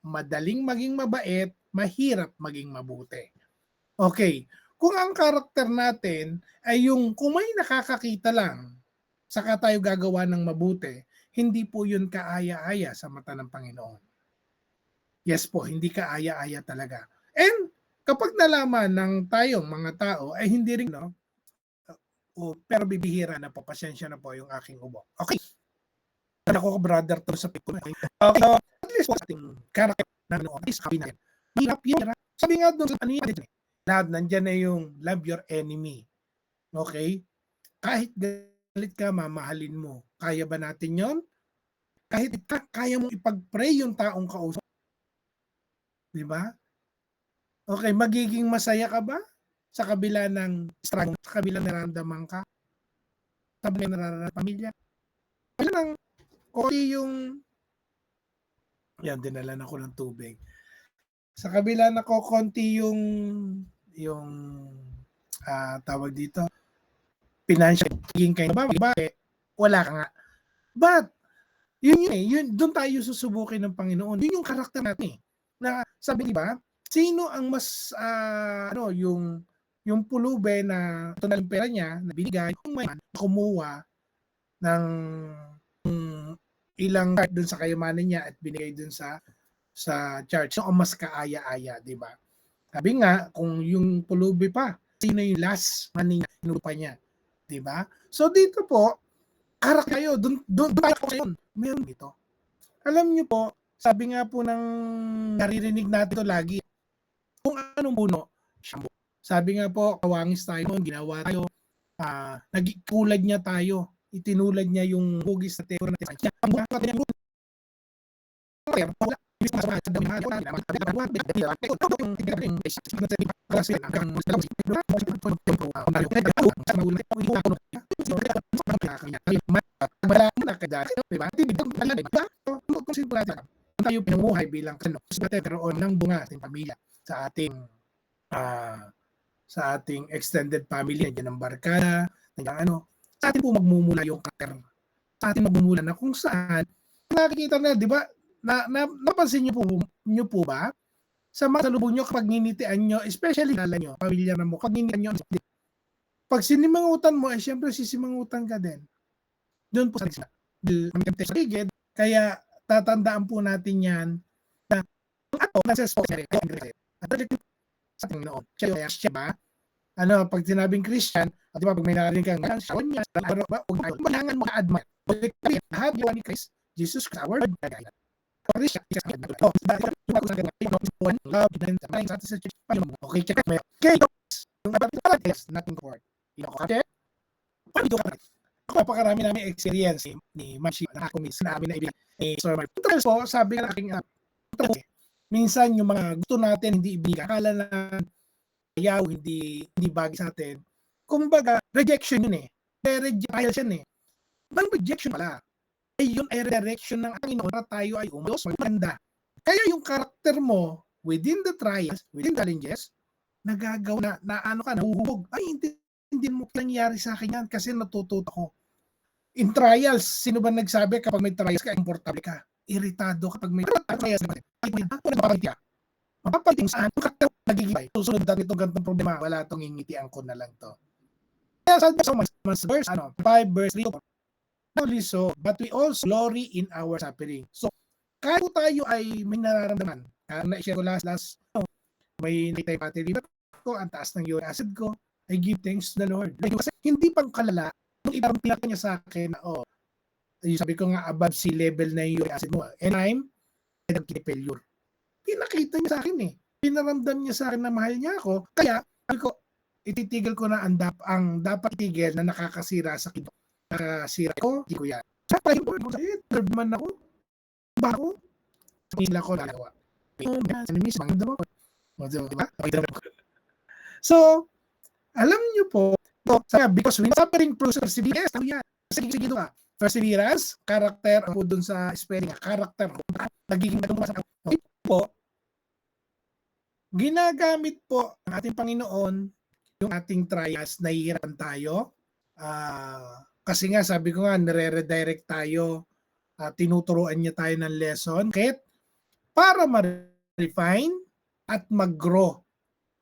madaling maging mabait, mahirap maging mabuti. Okay, kung ang karakter natin ay yung kung may nakakakita lang, saka tayo gagawa ng mabuti, hindi po yun kaaya-aya sa mata ng Panginoon. Yes po, hindi kaaya-aya talaga. And kapag nalaman ng tayong mga tao ay hindi rin, no? Pero bibihira na po, pasensya na po yung aking ubo. Okay, ako brother to sa people. Okay, at least po sa ating character na ano, at least sabi natin. Mahirap yun. Sabi nga doon sa ano yan, lahat nandyan na yung love your enemy. Okay? Kahit galit ka, mamahalin mo. Kaya ba natin yon? Kahit kaya mong ipag-pray yung taong kausap. Di ba? Okay, magiging masaya ka ba? Sa kabila ng struggle, sa kabila ng nararamdaman ka, sa kabila ng nararamdaman ng pamilya. Kaya lang, konti yung, yan, dinalan ako ng tubig. Sa kabila na konti yung tawag dito, financial, magiging kayo ba? Wala ka nga. But, yun, doon tayo susubukin ng Panginoon. Yun yung karakter natin eh. Na sabi diba, sino ang mas yung pulube na ito na yung pera niya na binigay, kung may kumuha ng ilang card dun sa kayamanan niya at binigay dun sa church. So, ang mas kaaya-aya, di ba? Sabi nga, kung yung pulubi pa, sino yung last money na pa niya? Di ba? So, dito po, karak kayo, doon tayo ko ngayon. Meron dito. Alam niyo po, sabi nga po ng naririnig natin ito lagi, kung anong puno, shampoo. Sabi nga po, kawangis tayo noon, ginawa tayo, nagkulad niya tayo, itinulad niya yung hugis na tero natin. Ang buka natin yung tayo pinumuhay bilang pero ng bunga ating pamilya sa ating extended family, nandiyan ang barkada, nandiyan sa atin po magmumula yung karakter. Sa atin magmumula na kung saan nakikita na, di ba, napansin niyo po ba sa mga salubong niyo kapag ninitian niyo, especially lala niyo, pamilya na mo, kapag ninitian niyo, pag sinimangutan mo, syempre sisimangutan ka din. Doon po sa ligid, kaya tatandaan po natin yan na ako, sa Panginoon. Siya ba? Pag sinabing Christian, at diba, pag may narinig kang manangan mo ka-admire. Lahat yung ni Christ, Jesus Christ, our Lord, Christian, okay, check mo. Okay, yung nothing forward. Okay? Ako, napakarami namin experience ni Mashi, nakakumis na amin na ibig ni Sir Mark. So, sabi ng aking minsan yung mga gusto natin hindi ibigay, akala na ayaw, hindi bagay sa atin. Kumbaga, rejection yun eh. Reject yan eh. Bang rejection pala? Yun ay redirection ng Panginoon para tayo ay umalos, maganda. Kaya yung karakter mo, within the trials, within the challenges, nagagawa na nahuhubog. Ay, hindi mo nangyari sa akin yan kasi natututo ko. In trials, sino ba nagsabi kapag may trials ka, importante ka? Iritado kapag may trials ka. Mapapalit saan nagiging susunod natin itong ganitong problema, wala itong ingitian ko na lang to. Kaya sa verse 5 verse 3, only so, but we also glory in our suffering. So, kahit tayo ay may nararamdaman, na-share ko last may naitay battery ko, ang taas ng uric acid ko, I give thanks to the Lord. Kasi hindi pang kalala, nung iparang pinaka niya sa akin na, sabi ko nga, above sea level na yung uric acid mo, and I'm failure. Pinakita niya sa akin eh. Pinaramdam niya sa akin na mahal niya ako. Kaya, ititigil ko na ang dapat itigil na nakakasira sa akin. Nakasira ko, hindi ko yan. Sa pahin ko, third man ako. Ba ako? Sa kanila ko lalawa. So, alam niyo po, because we suffering perseverance, sige doon perseverance, character, ang po dun sa spelling, character, nagiging matungkol sa po, ginagamit po ng ating Panginoon yung ating trials, nahihirapan tayo. Kasi nga, sabi ko nga, nire-redirect tayo, tinuturuan niya tayo ng lesson. Kahit para ma-refine at mag-grow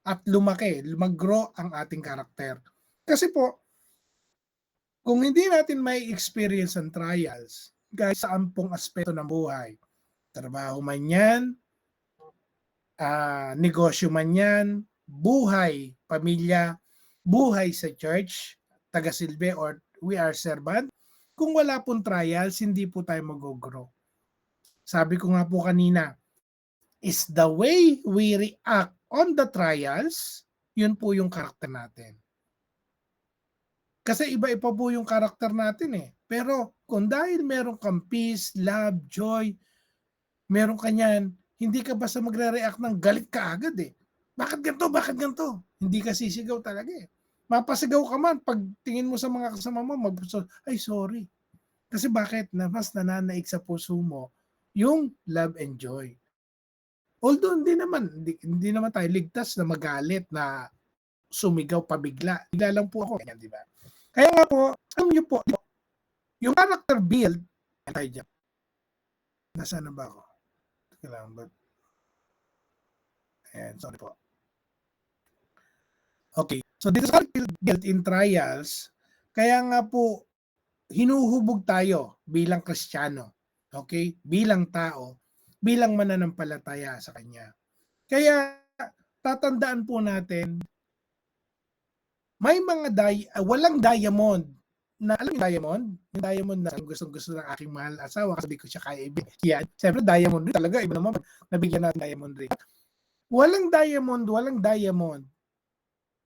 at mag-grow ang ating karakter. Kasi po, kung hindi natin may experience ang trials, guys, sa ampong aspeto ng buhay, trabaho man yan, negosyo man yan, buhay, pamilya, buhay sa church, taga-silbi or we are servant, kung wala pong trials, hindi po tayo mag-grow. Sabi ko nga po kanina, is the way we react on the trials, yun po yung karakter natin. Kasi iba-iba po yung karakter natin eh. Pero kung dahil meron kang peace, love, joy, meron ka niyan, hindi ka basta magre-react ng galit ka agad eh. Bakit ganito? Bakit ganito? Hindi ka sisigaw talaga eh. Mapasigaw ka man pag tingin mo sa mga kasama mo, ay sorry. Kasi bakit? Mas nananaig sa puso mo yung love and joy. Although hindi naman tayo ligtas na magalit na sumigaw pabigla. Bigla lang po ako. Ganyan, di ba? Kaya nga po, alam niyo po, yung character build, nasaan na ba ako? Kailangan ba? Ayan, sorry po. Okay, so dito sa character build in trials, kaya nga po, hinuhubog tayo bilang Kristiyano, okay? Bilang tao, bilang mananampalataya sa Kanya. Kaya, tatandaan po natin, may mga walang diamond na, alam yung diamond? Yung diamond na gusto ng aking mahal asawa kasi di ko siya kaya ibig. Yan. Siyempre, diamond rin talaga. Iba naman, nabigyan natin diamond ring. Walang diamond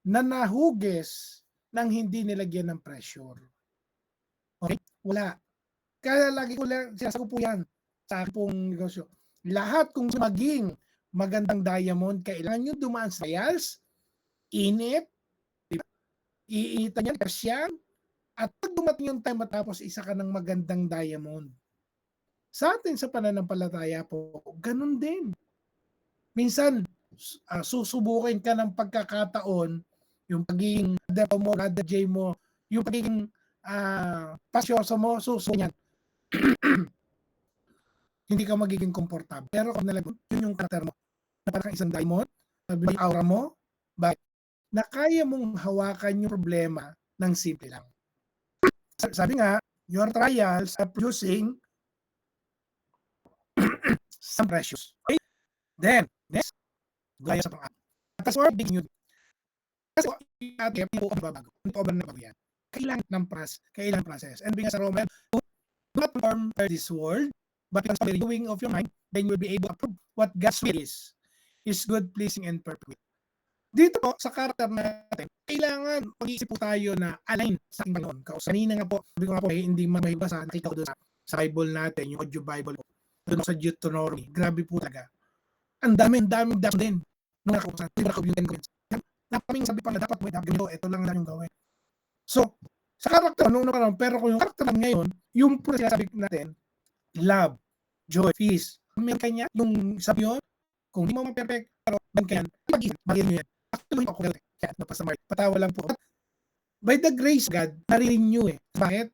na nahuges nang hindi nilagyan ng pressure. Okay? Wala. Kaya lagi ko lang, sinasabi po yan sa aking pong negosyo. Lahat kung maging magandang diamond, kailangan nyo dumaan sa trials, init, iinitan yan, Persian, at pag dumating yung time matapos isa ka ng magandang diamond. Sa atin sa pananampalataya po, ganun din. Minsan, susubukin ka ng pagkakataon, yung pagiging Brother mo, Brother J mo, yung pagiging pasyoso mo, susubukin yan. Hindi ka magiging komportable. Pero kung nalagot, yun yung karakter mo. Na parang isang diamond, sabi yung aura mo, bakit? Na kaya mong hawakan yung problema ng simple lang. Sabi nga, your trials are producing some precious. Okay? Then, next, gaya sa pang-apat. That's why big new. Kasi ate, hindi po babago. Hindi po ba nabago yan? Kailangan process. And being as a Roman, do not conform to this world, but in the renewing of your mind, then you will be able to prove what God's will is good, pleasing, and perfect. Dito po, sa karakter natin, kailangan mag-iisip po tayo na align sa ating Panginoon. Kanina nga po, sabi ko nga po, hindi mahibasa, nakita ko doon sa Bible natin, yung audio Bible po, doon sa Deuteronomy. Grabe po talaga. Ang daming dapat din. Nung nakausan, yung 10 comments. Napaming sabi pa na dapat ganito, ito lang yung gawin. So, sa karakter, pero kung yung karakter ngayon, yung po sinasabi natin, love, joy, peace, meron kanya, yung sabi yun, kung hindi mo ma-perfect, pero ganyan, mag-isip, bagay nyo yan. Actually, ako galit. Kaya napasama. Patawa lang po. By the grace God, nare-renew eh. Bakit?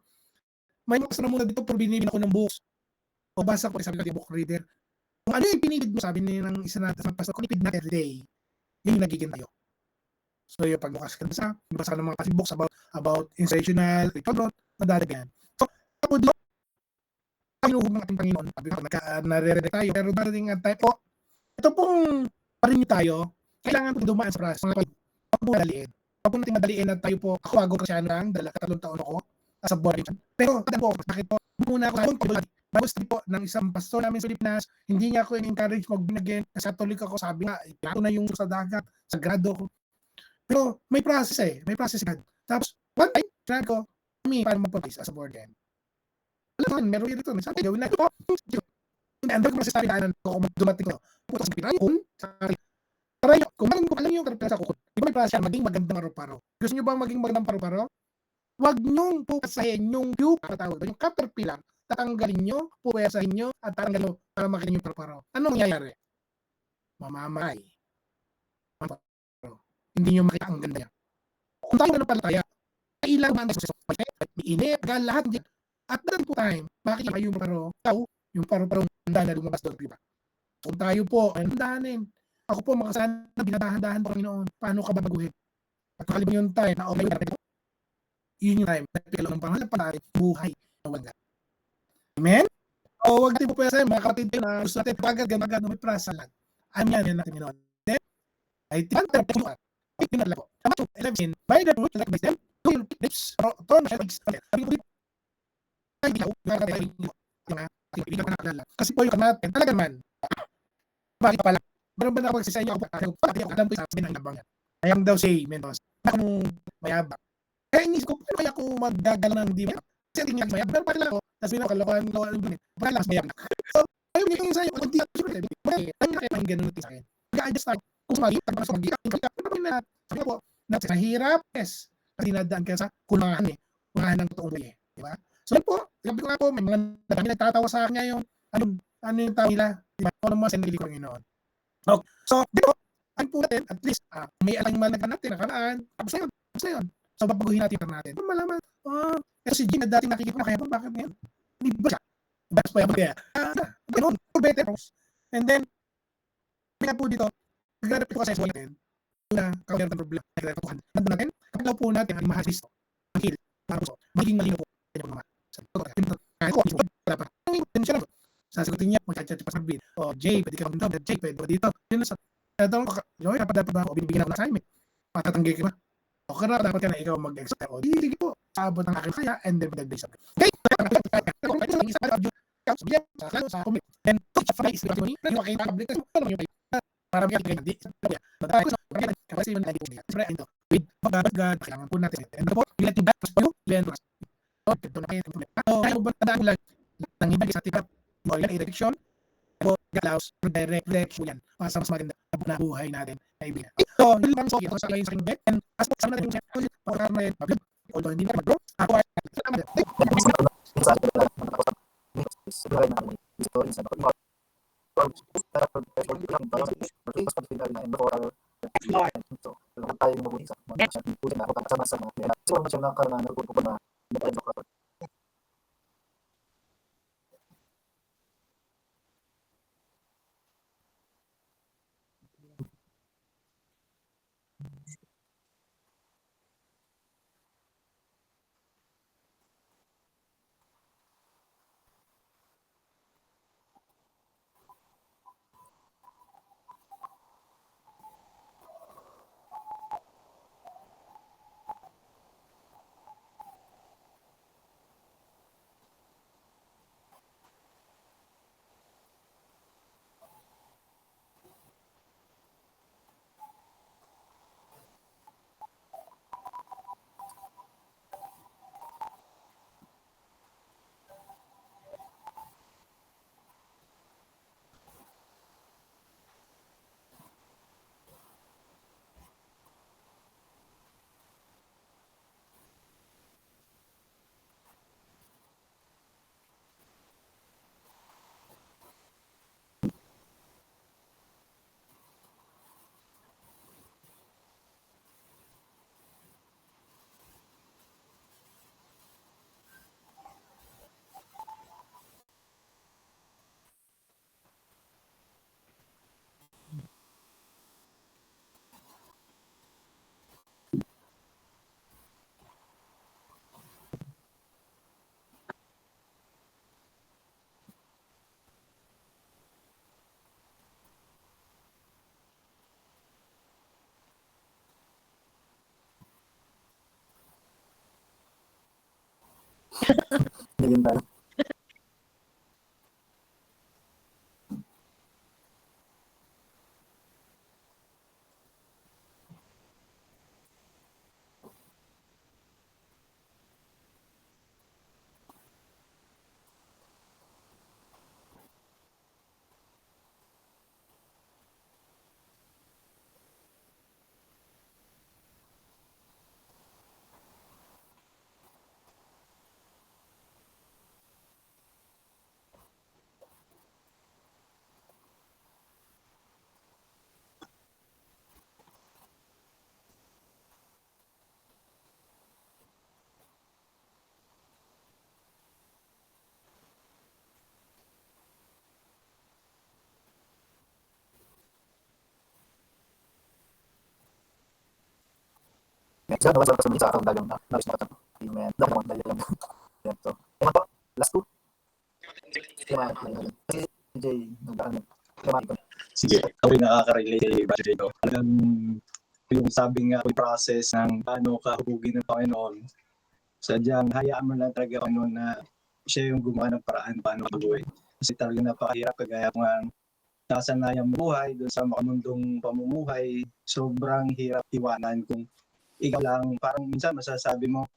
May mga muna dito, pero binibin ako ng books. O basa ko, sabi ko, book reader. Kung ano yung pinibid mo, sabi niya ng isa natin sa pastor, kung ipid natin everyday, yun yung nagiging tayo. So yung pagbukas ka sa, basa ka ng mga books about inspirational, about madadagan. So, ako doon, pinuhog ng ating Panginoon, sabi ko, nare-ready tayo, pero darating ang tayo, ito pong parin tayo, kailangan po dumaan sa process. Huwag po madaliin. Huwag po natin madaliin na tayo po, ako bago Kristyano lang, 3 taon ako, as a born again. Pero, po, bakit po, muna ako, bago study po ng isang pastor namin sa Pilipinas, hindi niya ako encourage mag-binagin, kasi Katolik ako, sabi nga, ito na yung sa dagat, sa grado ko. Pero, may process God. Tapos, one time, try ko, paano mag-practice as a born again. Alam mo, meron dito, sabi, gawin na ito. Ang dami ko masasabi na kung dumating ko, putos ng pinayon, try, kung alam niyo yung karapatan sa kukot, di ba may process maging magandang paru-paro? Gusto niyo ba maging magandang paru-paro? Huwag niyong pukasahin yung patawag, yung caterpillar, tatanggalin niyo, puwesahin niyo, at tatanggalin niyo para makita niyo yung paru-paro. Ano mangyayari? Mamamatay. Hindi niyo makita ang ganda niya. Kung tayo mananampalataya, kailangan ang susunod. Inip, lahat yan. At doon po time, makikita yung paru-paro, yung paru-paro na lumabas doon, di ba? Kung tayo po ay dahanin. Ako po makasalanan dinadahan-dahan po Panginoon. Paano ka babaguhin? At makalimutan yung time na okay yun yung time na nagpilo ng panghalapan buhay na wala. Amen? O wag natin po pwede mga kapatid na gusto natin pagagad may prasalan. Yan natin Panginoon. Then, ay timantar po ka. Yun na lang po. Matthew 11, by the root like them, do your lips, turn my legs. Sabi ko dito, ay di ako, kasi po yung natin, talaga naman, bakit pala? Meron ba nakapagsi sa inyo ako pati ako alam ko sasabihin ng labang yan. Ayang daw say, Mendoza, akong mayabang. Kaya inisip ko, paano kaya ako magdadala ng di mayabang? Kasi hindi nga mayabang, pero pala ako, tapos pinakalokohan ko, para lang mayabang. So, ayun yung sa iyo, kung di ako sure, ayun na kayo ang ganun natin sa akin. Mag-a-adjust tayo. Kung sumagi, tapos sumagi, sabi ko po, mahirap, yes. Kasi nadaan ka sa kulangan kulangan ng totoong buhay di ba? So, yun po, sabi ko nga po, may mga nagtatawa sa akin ngayon, ano yung tao nila, di ba? Ano mga sinili ko Panginoon. Okay. So, dito, ano po natin, at least, may alignment na natin, nakaraan, tapos na yun. So, babaguhin natin natin. Malaman, pero si Gina dati nakikita ko, kaya bakit ngayon? Hindi ba siya? Bakit pa yan? Kaya, ganun, for better. And then, kaya po dito, naglalapit ko kasi sa natin, na kaya ng problema, naglalapatuhan. Nandun natin, kapag po natin, ang mahal Kristo, ang heal, para po, magiging malino po, kanyang mga kahit ko, wala pa. Ang intention lang. Sasagutin niya, magchat-chat pa sa bin. O, Jay, pwede ka mag-dito. Jay, pwede ba dito? Yun na sa tanong ko, Joy, dapat ba ako binibigyan ako ng assignment? Patatanggi ka ba? O ka na, dapat ka na ikaw mag-extra. O, sige po, sabot ang aking kaya, and then mag-day sabi. Okay, sa commit. And, sa face, makita public, marami ka ganyan. Kasi yun, with God, kailangan po natin. And po, let him back for you, then ito na kayo. Kaya mo ba tandaan lang ng ibang sa ating moral direction o galaws direction yan para sa mas maganda na buhay natin kaibigan. So, yun lang so ito sa aking bet and as po sa natin yung para na mablog although hindi na mag-grow ako ay Million ba? Siya, nawala sa mga sa akong dagang nabis na katang. Amen. Dahil naman, dahil lang. Yan, so. Ewan po, last two. Kaya kasi DJ, nagdaan. Kaya Sige, ako yung nakaka-relate kay Brother Jay, no? Talagang yung sabi nga, yung process ng paano ka hubugin ng Panginoon, sadyang hayaan mo lang talaga Panginoon na siya yung gumawa ng paraan paano mabuhay. Kasi talagang napakahirap kagaya ko nga nasanayang buhay doon sa makamundong pamumuhay, sobrang hirap iwanan kung ikaw lang, parang minsan masasabi mo,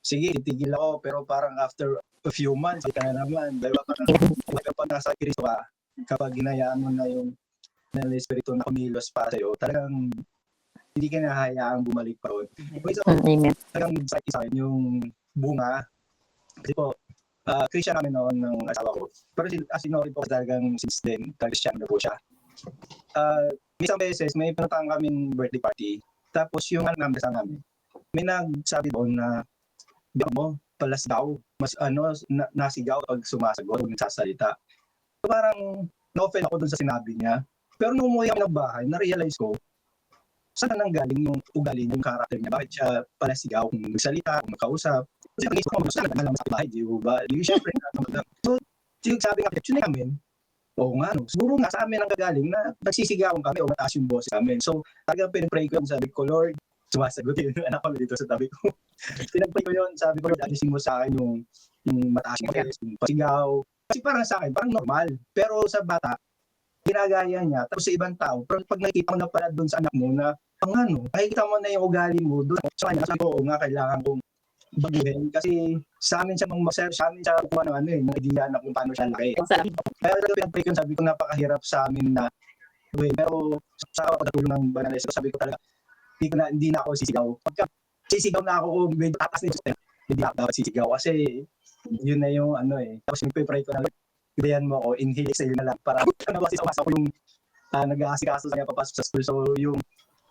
sige, titigil ako, pero parang after a few months, ika na naman, dahil kapag nasa Kristo ka, kapag ginayaan mo na yung ng Espiritu na kumilos para sa'yo, talagang hindi ka nahahayaang bumalik pa ron. Yung isa po, Amen. talagang sa akin yung bunga, kasi po, Christian namin noon ng asawa ko. Pero as you know, po talagang since then, Christian na po siya. Isang beses, may pinuntahan kaming birthday party. Tapos yung anak namin, may nagsabi doon na, bilang mo, palas daw, mas nasigaw pag sumasagot o nagsasalita. So, parang na-offend ako doon sa sinabi niya. Pero nung umuwi kami ng bahay, na-realize ko, saan nanggaling yung ugali, yung character niya. Bakit siya palasigaw kung magsalita, kung makausap. Kasi pag-isip ko, gusto na sa bahay, di ba? Di syempre, so, sabi nga, tune namin, oo nga, no. Siguro nga sa amin ang gagaling na nagsisigawan kami o mataas yung boses namin. So, talagang pinipray ko yung sabi ko, Lord, sumasagot yung anak ko dito sa tabi ko. Pinagpray ko yun, sabi ko, Lord, alisin mo sa akin yung mataas yung boses, yung pasigaw. Kasi parang sa akin, parang normal. Pero sa bata, ginagaya niya. Tapos sa ibang tao, pero pag nakita mo na pala doon sa anak mo na, nakikita mo na yung ugali mo doon sa kanya. Sabi ko, oo nga, kailangan kong baguhin. Kasi sa amin siya kukuha ng ng idea na kung paano siya laki. Kaya pinag-pray ko, sabi ko, napakahirap sa amin na baguhin. Pero sa pagkatulong ng Banales, sabi ko talaga, hindi na ako sisigaw. Pagka sisigaw na ako, medyo tatas na yung hindi ako dapat sisigaw. Kasi yun na yung Tapos yung pray ko na, pilihan mo ako, inhale, exhale na lang. Para kasi sa ko yung nag-aasikaso sa kanya papasok sa school. So yung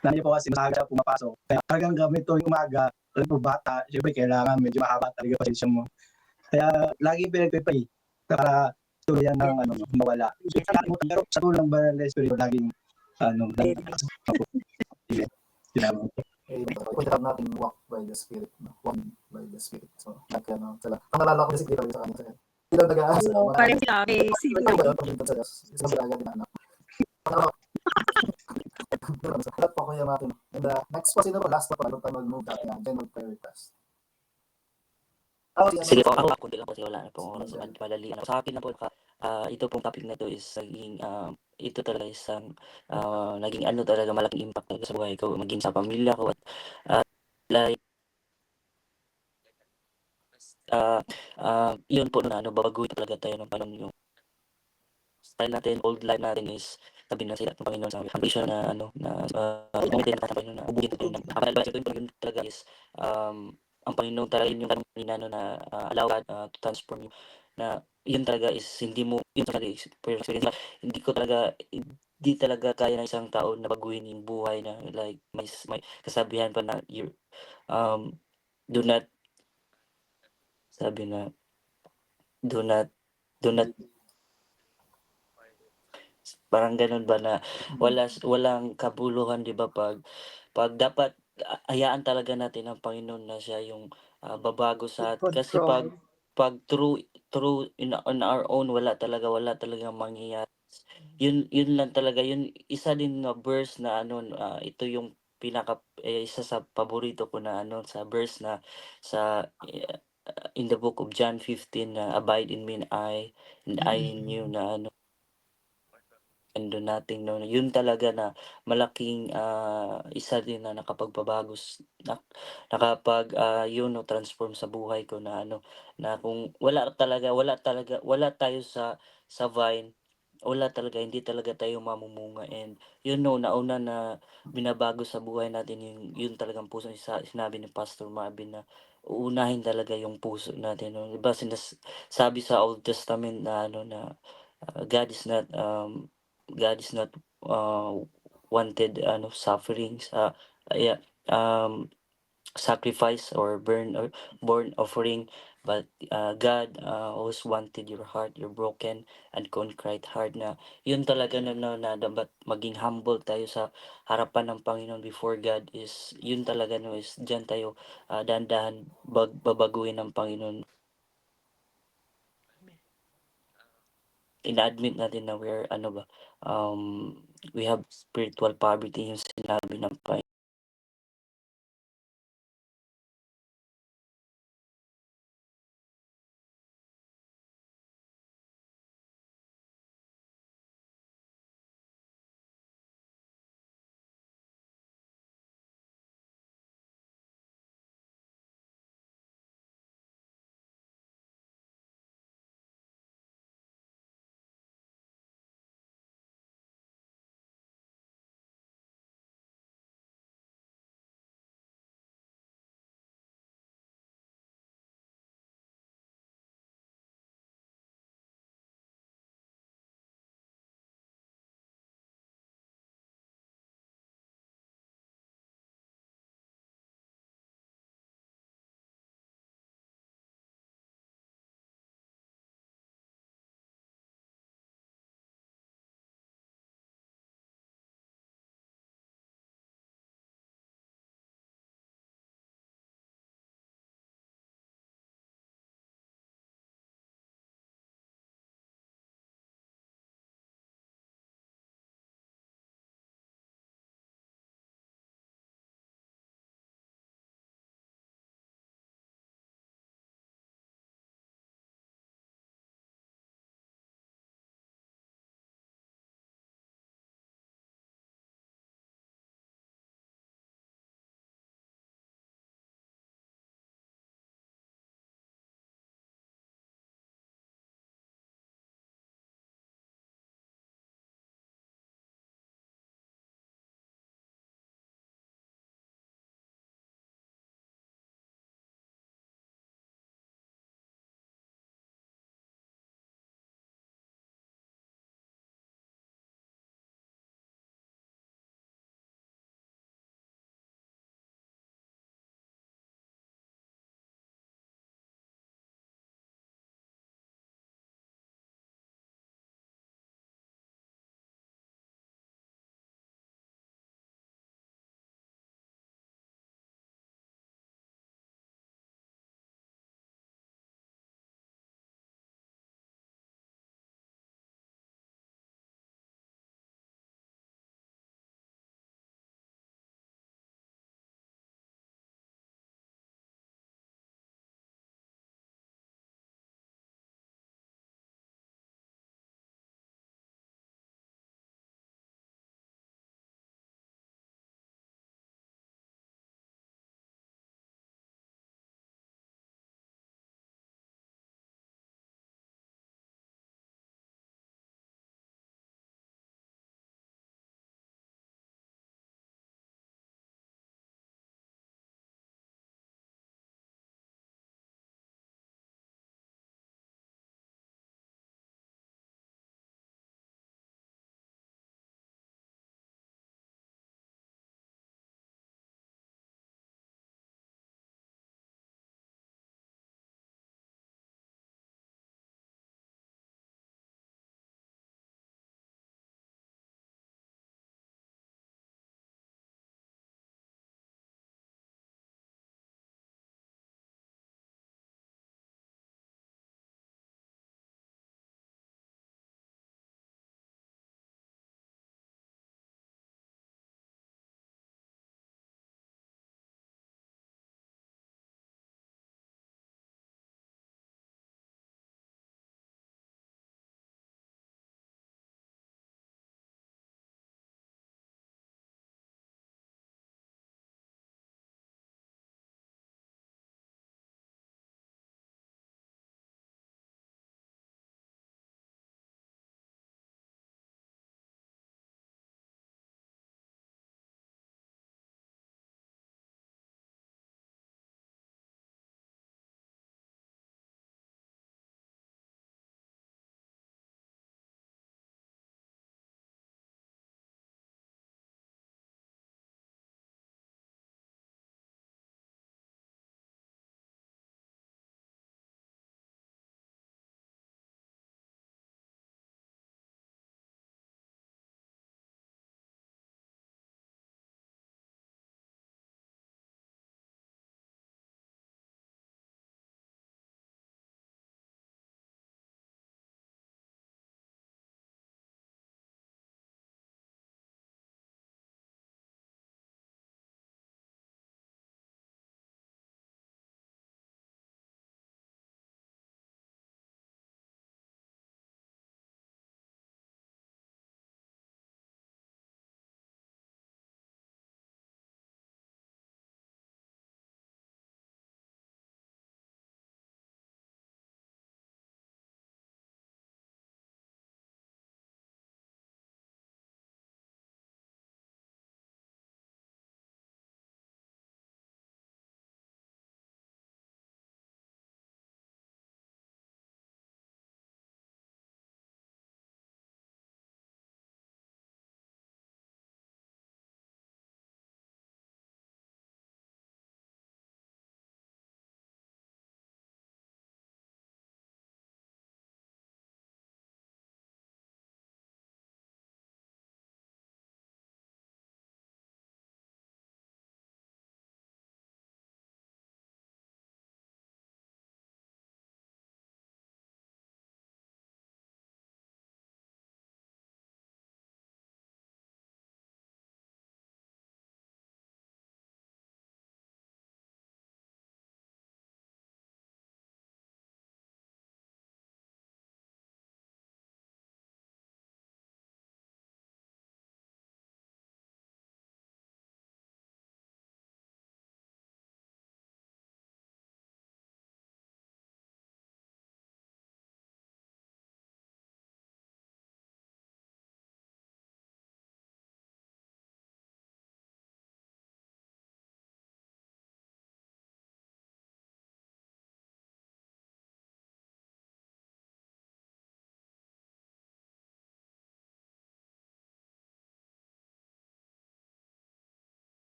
nanay po kasi maaga siya pumapasok. Kaya talagang gamit to yung umaga, alam po bata, syempre kailangan medyo mahaba talaga pasensya mo. Kaya lagi pinag-pray para tuloyan ng mawala. Pero sa tulong ba ng Espiritu, laging Kung natin walk by the Spirit, one by the Spirit. So, sila. Ang nalala ko kasi sa kanya. Ilang taga-asa. Oo, parang sila kay Isang talaga din anak. Salamat po Kuya Martin. And next po, sino po? Last po, bago tayo mag-move out yan. General prayer request. Sige po, ako kundi lang po kasi wala na pong oras at madali. Sa akin na po, ito pong topic na ito is naging, ito talaga isang, naging talaga malaking impact talaga sa buhay ko, maging sa pamilya ko at like, yun po na babaguhin talaga tayo ng panong yung style natin, old life natin is sabi na sila ng Panginoon sa amin. Ang vision na gamitin natin ng Panginoon na ubugin natin. Yun talaga is, ang Panginoon talaga yun yung kanina na allow God to transform you. Na yun talaga is yun talaga is experience. Hindi talaga kaya ng isang tao na baguhin yung buhay na like may kasabihan pa na do not sabi na do not parang ganun ba na walang kabuluhan, 'di ba, pag dapat hayaan talaga natin ang Panginoon na siya yung babago sa kasi pag true on our own wala talagang mangyayari. Yun lang talaga yun isa din na verse na ito yung isa sa paborito ko na sa verse na sa in the book of John 15 na abide in me and I in you na andun natin yun talaga na malaking isa din na nakapagpabago yun transform sa buhay ko na na kung wala tayo sa vine, wala talaga hindi talaga tayo mamumunga and nauna na binabago sa buhay natin yun talagang puso sinabi ni Pastor Marvin na uunahin talaga yung puso natin, no? Diba sabi sa Old Testament na na God is not wanted sufferings, yeah, sacrifice or burn offering, but God always wanted your heart, your broken and contrite heart, na yun talaga na dapat maging humble tayo sa harapan ng Panginoon before God. Is yun talaga no, is diyan tayo dahan-dahan babaguhin ng Panginoon. Ina-admit natin na we're we have spiritual poverty, yung sinabi ng Panginoon.